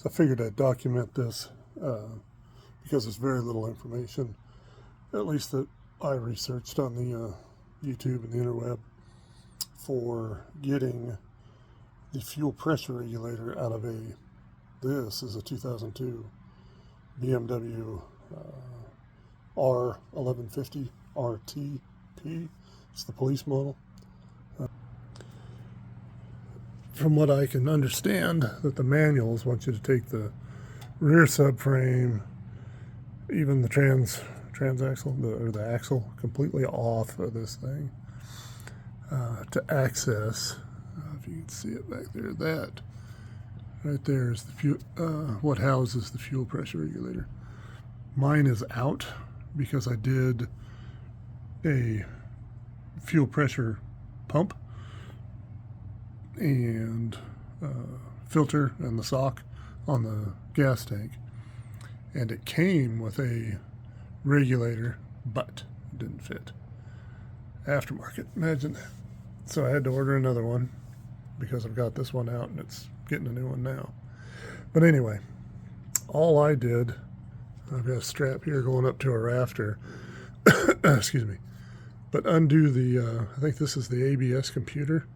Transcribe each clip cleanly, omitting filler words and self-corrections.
So I figured I'd document this because there's very little information, at least that I researched on the YouTube and the interweb, for getting the fuel pressure regulator out of this is a 2002 BMW R1150rt-p. It's the police model. From what I can understand, that the manuals want you to take the rear subframe, even the transaxle, or the axle, completely off of this thing to access. If you can see it back there, that right there is the fuel, what houses the fuel pressure regulator. Mine is out because I did a fuel pressure pump and filter and the sock on the gas tank, and it came with a regulator, but it didn't fit. Aftermarket, imagine that. So I had to order another one because I've got this one out and it's getting a new one now. But anyway, all I did, I've got a strap here going up to a rafter, excuse me, but undo the, I think this is the ABS computer.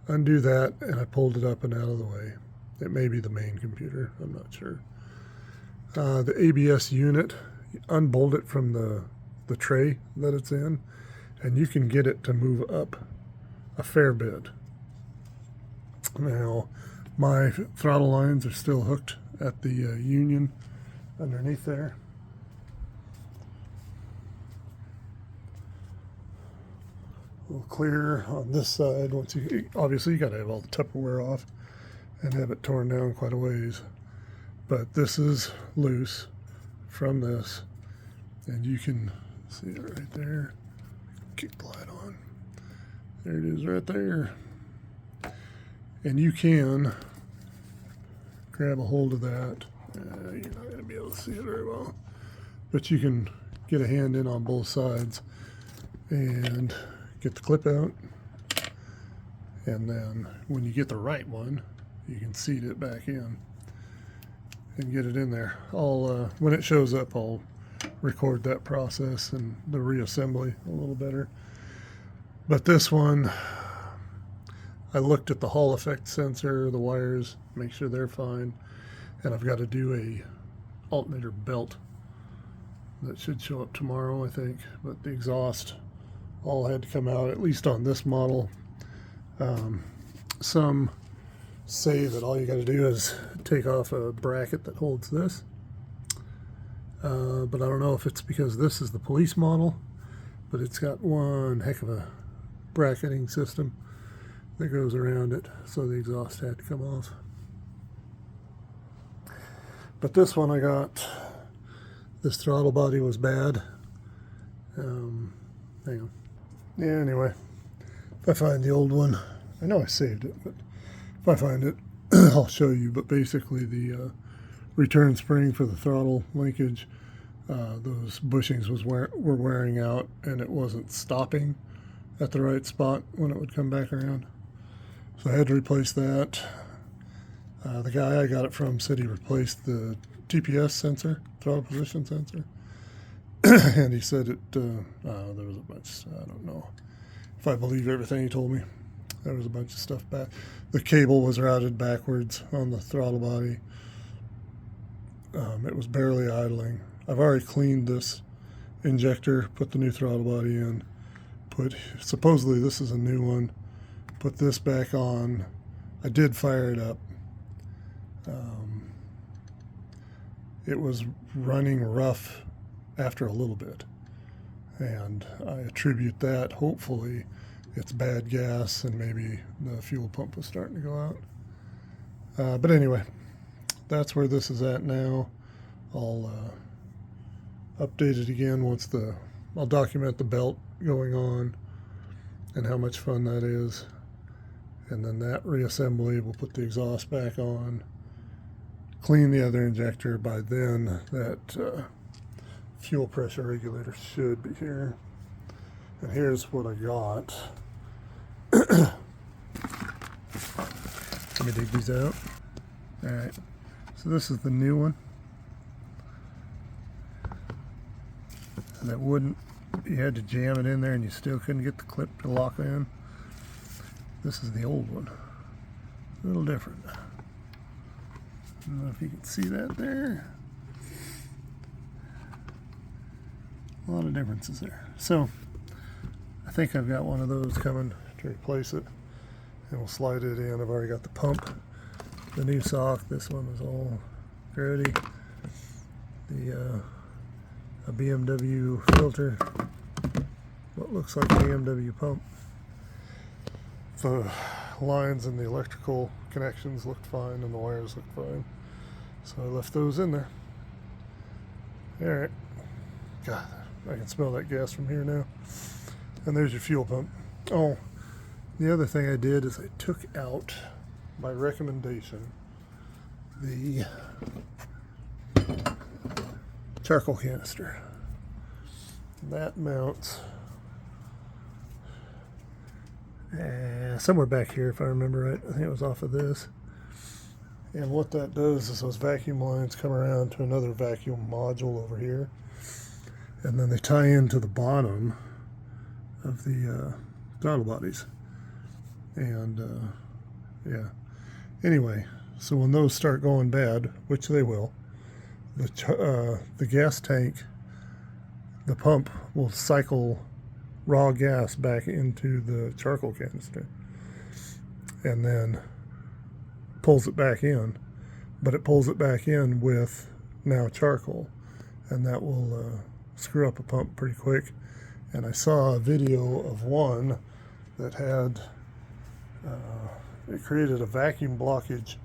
Undo that, and I pulled it up and out of the way. It may be the main computer, I'm not sure. The ABS unit, unbolt it from the tray that it's in, and you can get it to move up a fair bit. Now, my throttle lines are still hooked at the union underneath there. A little clear on this side. Obviously you got to have all the Tupperware off and have it torn down quite a ways. But this is loose from this, and you can see it right there. Kick the light on. There it is right there. And you can grab a hold of that. You're not going to be able to see it very well, but you can get a hand in on both sides and get the clip out, and then when you get the right one, you can seat it back in and get it in there. I'll when it shows up, I'll record that process and the reassembly a little better. But this one, I looked at the Hall effect sensor, the wires, make sure they're fine, and I've got to do a alternator belt that should show up tomorrow, I think. But the exhaust all had to come out, at least on this model. Some say that all you got to do is take off a bracket that holds this, but I don't know if it's because this is the police model, but it's got one heck of a bracketing system that goes around it, so the exhaust had to come off. But this one I got, this throttle body was bad. Hang on. Yeah, anyway, if I find the old one, I know I saved it, but if I find it, I'll show you. But basically the return spring for the throttle linkage, those bushings were wearing out, and it wasn't stopping at the right spot when it would come back around. So I had to replace that. The guy I got it from said he replaced the TPS sensor, throttle position sensor. And he said it, there was a bunch, I don't know if I believe everything he told me. There was a bunch of stuff back. The cable was routed backwards on the throttle body. It was barely idling. I've already cleaned this injector, put the new throttle body in, supposedly this is a new one, put this back on. I did fire it up. It was running rough after a little bit, and I attribute that, hopefully it's bad gas and maybe the fuel pump was starting to go out. But anyway, that's where this is at now. I'll update it again once I'll document the belt going on and how much fun that is, and then that reassembly will put the exhaust back on, clean the other injector. By then that fuel pressure regulator should be here. And here's what I got. Let me dig these out. Alright, So this is the new one. And it wouldn't, you had to jam it in there and you still couldn't get the clip to lock in. This is the old one. A little different. I don't know if you can see that there. A lot of differences there. So I think I've got one of those coming to replace it, and we'll slide it in. I've already got the pump, the new sock. This one is all grody. A BMW filter, what looks like a BMW pump. The lines and the electrical connections looked fine and the wires looked fine, so I left those in there. Alright, God, I can smell that gas from here now. And there's your fuel pump. Oh, the other thing I did is I took out, by recommendation, the charcoal canister. That mounts somewhere back here, if I remember right. I think it was off of this. And what that does is those vacuum lines come around to another vacuum module over here, and then they tie into the bottom of the throttle bodies. And yeah, anyway, so when those start going bad, which they will, the gas tank, the pump will cycle raw gas back into the charcoal canister and then pulls it back in, but it pulls it back in with now charcoal, and that will screw up a pump pretty quick. And I saw a video of one that had it created a vacuum blockage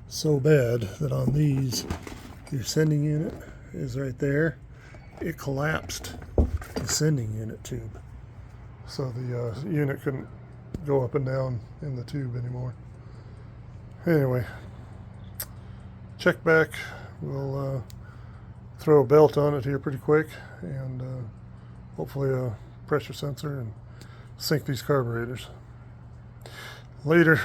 so bad that on these, your sending unit is right there. It collapsed the sending unit tube, so the unit couldn't go up and down in the tube anymore. Anyway, check back. We'll throw a belt on it here pretty quick, and hopefully a pressure sensor, and sync these carburetors. Later.